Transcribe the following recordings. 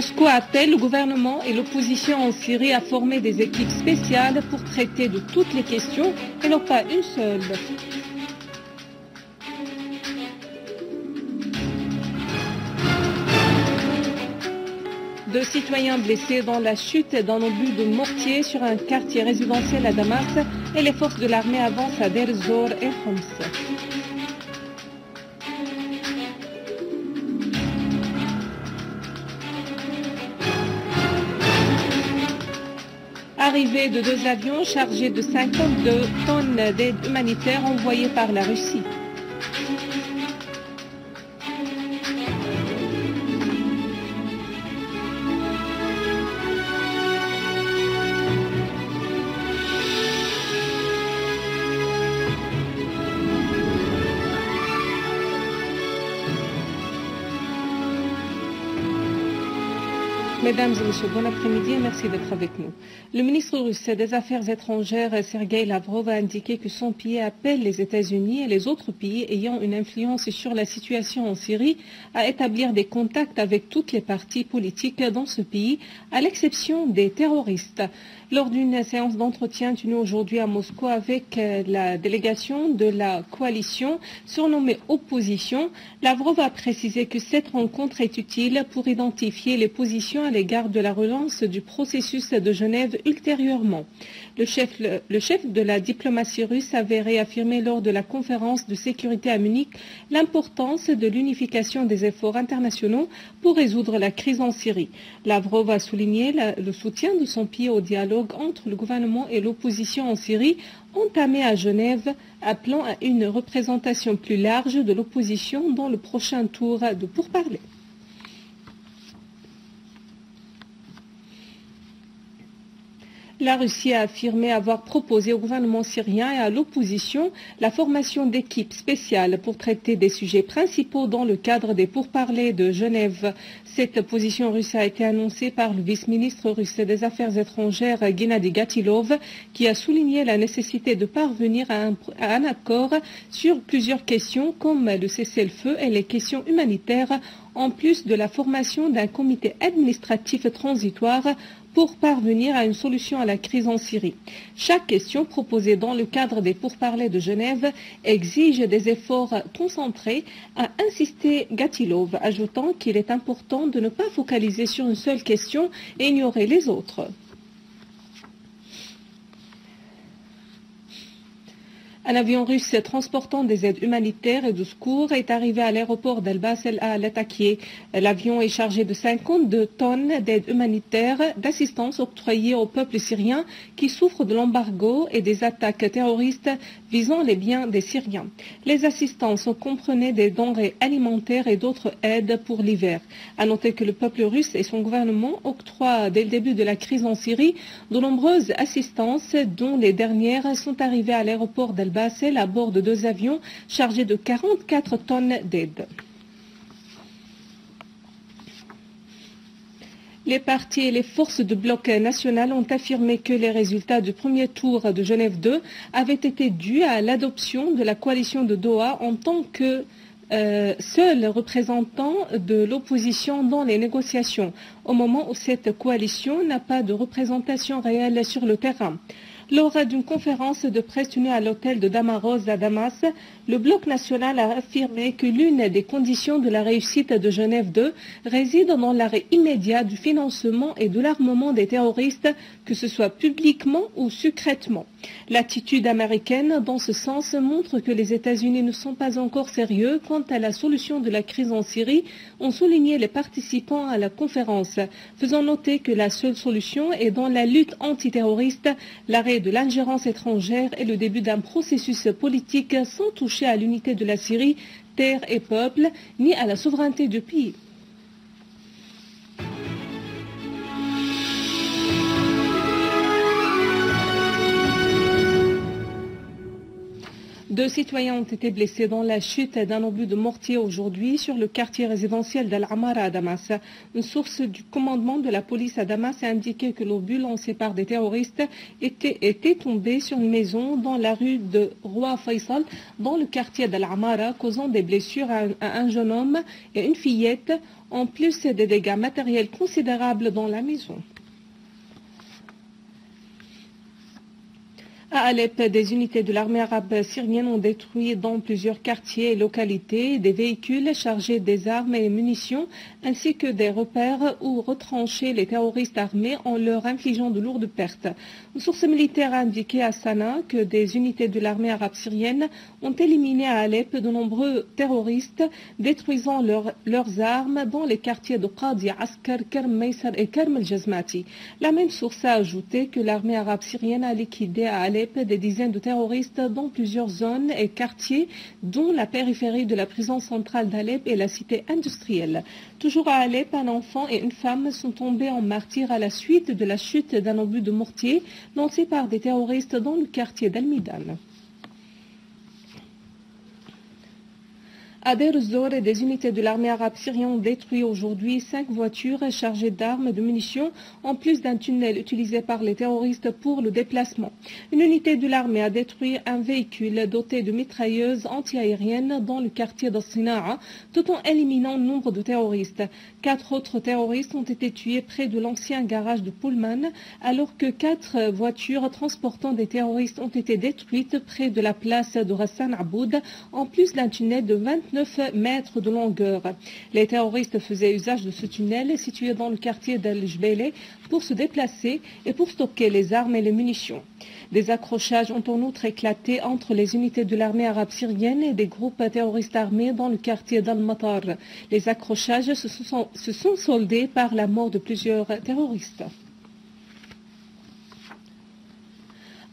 Moscou appelle le gouvernement et l'opposition en Syrie à former des équipes spéciales pour traiter de toutes les questions et non pas une seule. Deux citoyens blessés dans la chute d'un obus de mortier sur un quartier résidentiel à Damas et les forces de l'armée avancent à Der Zor et Homs. Arrivée de deux avions chargés de 52 tonnes d'aide humanitaire envoyées par la Russie. Mesdames et messieurs, bon après-midi et merci d'être avec nous. Le ministre russe des Affaires étrangères, Sergei Lavrov, a indiqué que son pays appelle les États-Unis et les autres pays ayant une influence sur la situation en Syrie à établir des contacts avec toutes les parties politiques dans ce pays, à l'exception des terroristes. Lors d'une séance d'entretien tenue aujourd'hui à Moscou avec la délégation de la coalition surnommée Opposition, Lavrov a précisé que cette rencontre est utile pour identifier les positions à l'égard de la relance du processus de Genève ultérieurement. Le chef de la diplomatie russe avait réaffirmé lors de la conférence de sécurité à Munich l'importance de l'unification des efforts internationaux pour résoudre la crise en Syrie. Lavrov a souligné le soutien de son pays au dialogue entre le gouvernement et l'opposition en Syrie, entamé à Genève, appelant à une représentation plus large de l'opposition dans le prochain tour de pourparlers. La Russie a affirmé avoir proposé au gouvernement syrien et à l'opposition la formation d'équipes spéciales pour traiter des sujets principaux dans le cadre des pourparlers de Genève. Cette position russe a été annoncée par le vice-ministre russe des Affaires étrangères Gennady Gatilov, qui a souligné la nécessité de parvenir à un accord sur plusieurs questions comme le cessez-le-feu et les questions humanitaires, en plus de la formation d'un comité administratif transitoire pour parvenir à une solution à la crise en Syrie. Chaque question proposée dans le cadre des pourparlers de Genève exige des efforts concentrés, a insisté Gatilov, ajoutant qu'il est important de ne pas focaliser sur une seule question et ignorer les autres. Un avion russe transportant des aides humanitaires et de secours est arrivé à l'aéroport d'Elbas al-Latakia. L'avion est chargé de 52 tonnes d'aide humanitaire, d'assistance octroyée au peuple syrien qui souffre de l'embargo et des attaques terroristes visant les biens des Syriens. Les assistances comprenaient des denrées alimentaires et d'autres aides pour l'hiver. À noter que le peuple russe et son gouvernement octroient dès le début de la crise en Syrie de nombreuses assistances, dont les dernières sont arrivées à l'aéroport d'Elbas à bord de deux avions chargés de 44 tonnes d'aide. Les partis et les forces de bloc national ont affirmé que les résultats du premier tour de Genève 2 avaient été dus à l'adoption de la coalition de Doha en tant que seul représentant de l'opposition dans les négociations, au moment où cette coalition n'a pas de représentation réelle sur le terrain. Lors d'une conférence de presse tenue à l'hôtel de Damaros à Damas, le bloc national a affirmé que l'une des conditions de la réussite de Genève 2 réside dans l'arrêt immédiat du financement et de l'armement des terroristes, que ce soit publiquement ou secrètement. L'attitude américaine dans ce sens montre que les États-Unis ne sont pas encore sérieux quant à la solution de la crise en Syrie, ont souligné les participants à la conférence, faisant noter que la seule solution est dans la lutte antiterroriste, l'arrêt de l'ingérence étrangère et le début d'un processus politique sans toucher à l'unité de la Syrie, terre et peuple, ni à la souveraineté du pays. 2 citoyens ont été blessés dans la chute d'un obus de mortier aujourd'hui sur le quartier résidentiel d'Al-Amara à Damas. Une source du commandement de la police à Damas a indiqué que l'obus lancé par des terroristes était tombé sur une maison dans la rue de Roi Faisal dans le quartier d'Al-Amara, causant des blessures à un jeune homme et une fillette, en plus des dégâts matériels considérables dans la maison. À Alep, des unités de l'armée arabe syrienne ont détruit dans plusieurs quartiers et localités des véhicules chargés des armes et munitions, ainsi que des repères où retrancher les terroristes armés en leur infligeant de lourdes pertes. Une source militaire a indiqué à Sanaa que des unités de l'armée arabe syrienne ont éliminé à Alep de nombreux terroristes, détruisant leurs armes dans les quartiers de Qadi, Askar, Kerm Meysar et Kerm el-Jazmati. La même source a ajouté que l'armée arabe syrienne a liquidé à Alep des dizaines de terroristes dans plusieurs zones et quartiers, dont la périphérie de la prison centrale d'Alep et la cité industrielle. Toujours à Alep, un enfant et une femme sont tombés en martyrs à la suite de la chute d'un obus de mortier lancé par des terroristes dans le quartier d'Al-Midan. À Deir ez-Zor, des unités de l'armée arabe syrienne ont détruit aujourd'hui 5 voitures chargées d'armes et de munitions, en plus d'un tunnel utilisé par les terroristes pour le déplacement. Une unité de l'armée a détruit un véhicule doté de mitrailleuses antiaériennes dans le quartier de Sinaa, tout en éliminant nombre de terroristes. 4 autres terroristes ont été tués près de l'ancien garage de Pullman, alors que 4 voitures transportant des terroristes ont été détruites près de la place de Hassan Aboud, en plus d'un tunnel de 29 mètres de longueur. Les terroristes faisaient usage de ce tunnel situé dans le quartier d'Al-Jbeileh pour se déplacer et pour stocker les armes et les munitions. Des accrochages ont en outre éclaté entre les unités de l'armée arabe syrienne et des groupes terroristes armés dans le quartier d'Al-Matar. Les accrochages se sont soldés par la mort de plusieurs terroristes.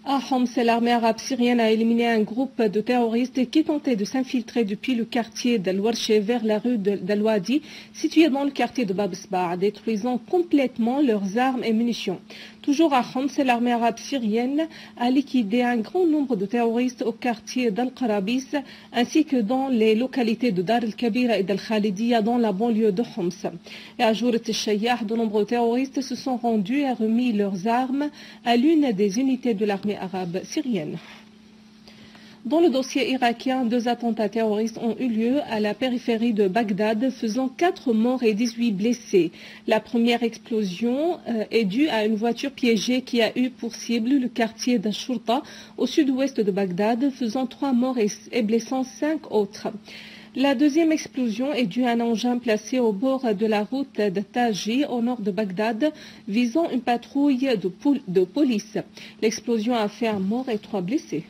À Homs, l'armée arabe syrienne a éliminé un groupe de terroristes qui tentait de s'infiltrer depuis le quartier d'Al-Warche vers la rue d'Al-Wadi, située dans le quartier de Bab Sba, détruisant complètement leurs armes et munitions. Toujours à Homs, l'armée arabe syrienne a liquidé un grand nombre de terroristes au quartier d'Al-Qarabis, ainsi que dans les localités de Dar el-Kabira et d'Al-Khalidiya dans la banlieue de Homs. Et à Jouret el-Shayyah, de nombreux terroristes se sont rendus et remis leurs armes à l'une des unités de l'armée arabe syrienne. Dans le dossier irakien, 2 attentats terroristes ont eu lieu à la périphérie de Bagdad, faisant 4 morts et 18 blessés. La première explosion est due à une voiture piégée qui a eu pour cible le quartier d'Ashurta, au sud-ouest de Bagdad, faisant 3 morts et blessant 5 autres. La deuxième explosion est due à un engin placé au bord de la route de Taji, au nord de Bagdad, visant une patrouille de police. L'explosion a fait 1 mort et 3 blessés.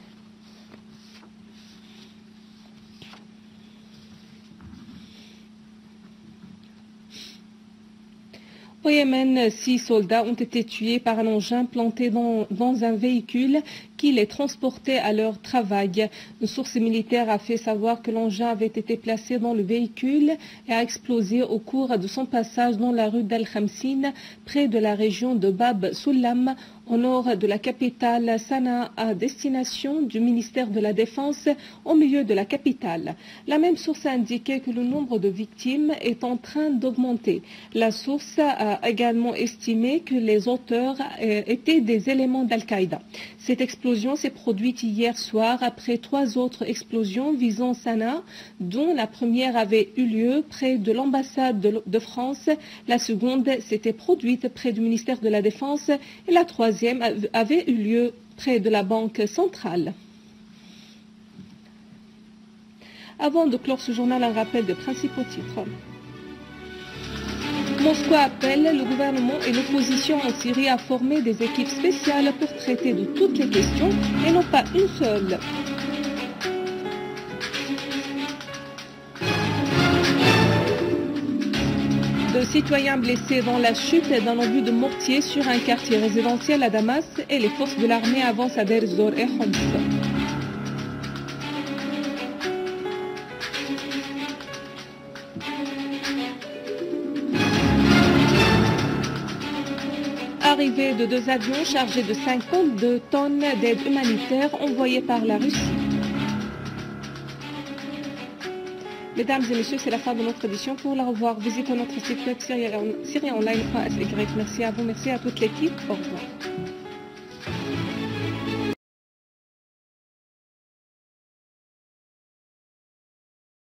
Au Yémen, 6 soldats ont été tués par un engin planté dans un véhicule qui les transportait à leur travail. Une source militaire a fait savoir que l'engin avait été placé dans le véhicule et a explosé au cours de son passage dans la rue d'Al-Khamsin, près de la région de Bab Soulam, au nord de la capitale Sanaa, à destination du ministère de la Défense, au milieu de la capitale. La même source a indiqué que le nombre de victimes est en train d'augmenter. La source a également estimé que les auteurs étaient des éléments d'Al-Qaïda. Cette explosion s'est produite hier soir après 3 autres explosions visant Sanaa, dont la première avait eu lieu près de l'ambassade de France, la seconde s'était produite près du ministère de la Défense et la troisième avait eu lieu près de la Banque centrale. Avant de clore ce journal, un rappel de principaux titres. Moscou appelle le gouvernement et l'opposition en Syrie à former des équipes spéciales pour traiter de toutes les questions et non pas une seule. De citoyens blessés dans la chute d'un obus de mortier sur un quartier résidentiel à Damas et les forces de l'armée avancent à Deir ez-Zor et Homs. Arrivée de 2 avions chargés de 52 tonnes d'aide humanitaire envoyées par la Russie. Mesdames et messieurs, c'est la fin de notre édition. Pour la revoir, visitez notre site web syriaonline.sy. Merci à vous, merci à toute l'équipe. Au revoir.